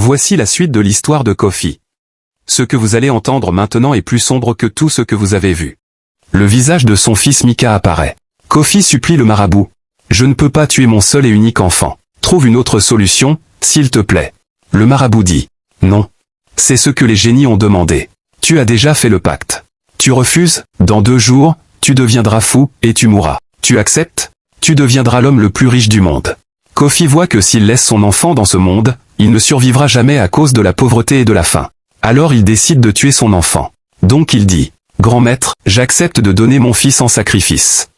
Voici la suite de l'histoire de Kofi. Ce que vous allez entendre maintenant est plus sombre que tout ce que vous avez vu. Le visage de son fils Mika apparaît. Kofi supplie le marabout. « Je ne peux pas tuer mon seul et unique enfant. Trouve une autre solution, s'il te plaît. » Le marabout dit. « Non. C'est ce que les génies ont demandé. Tu as déjà fait le pacte. Tu refuses, dans 2 jours, tu deviendras fou, et tu mourras. Tu acceptes? Tu deviendras l'homme le plus riche du monde. » Kofi voit que s'il laisse son enfant dans ce monde, il ne survivra jamais à cause de la pauvreté et de la faim. Alors il décide de tuer son enfant. Donc il dit, « Grand maître, j'accepte de donner mon fils en sacrifice. »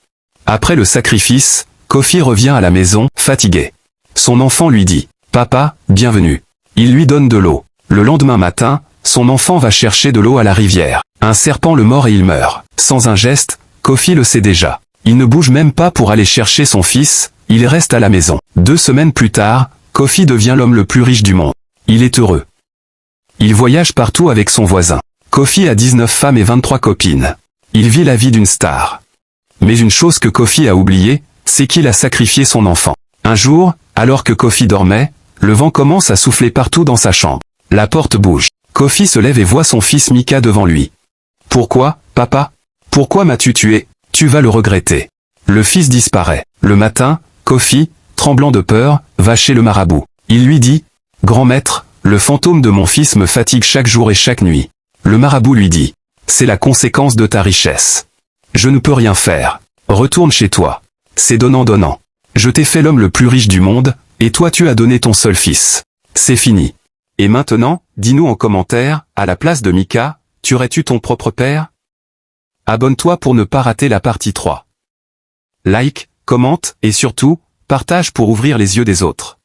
Après le sacrifice, Kofi revient à la maison, fatigué. Son enfant lui dit, « Papa, bienvenue. » Il lui donne de l'eau. Le lendemain matin, son enfant va chercher de l'eau à la rivière. Un serpent le mord et il meurt. Sans un geste, Kofi le sait déjà. Il ne bouge même pas pour aller chercher son fils, il reste à la maison. 2 semaines plus tard, Kofi devient l'homme le plus riche du monde. Il est heureux. Il voyage partout avec son voisin. Kofi a 19 femmes et 23 copines. Il vit la vie d'une star. Mais une chose que Kofi a oubliée, c'est qu'il a sacrifié son enfant. Un jour, alors que Kofi dormait, le vent commence à souffler partout dans sa chambre. La porte bouge. Kofi se lève et voit son fils Mika devant lui. « Pourquoi, papa? Pourquoi m'as-tu tué? Tu vas le regretter. » Le fils disparaît. Le matin, Kofi, tremblant de peur, va chez le marabout. Il lui dit, « Grand maître, le fantôme de mon fils me fatigue chaque jour et chaque nuit. » Le marabout lui dit, « C'est la conséquence de ta richesse. Je ne peux rien faire. Retourne chez toi. C'est donnant-donnant. Je t'ai fait l'homme le plus riche du monde, et toi tu as donné ton seul fils. C'est fini. Et maintenant, dis-nous en commentaire, à la place de Mika, tuerais-tu ton propre père? Abonne-toi pour ne pas rater la partie 3. Like, commente, et surtout, partage pour ouvrir les yeux des autres.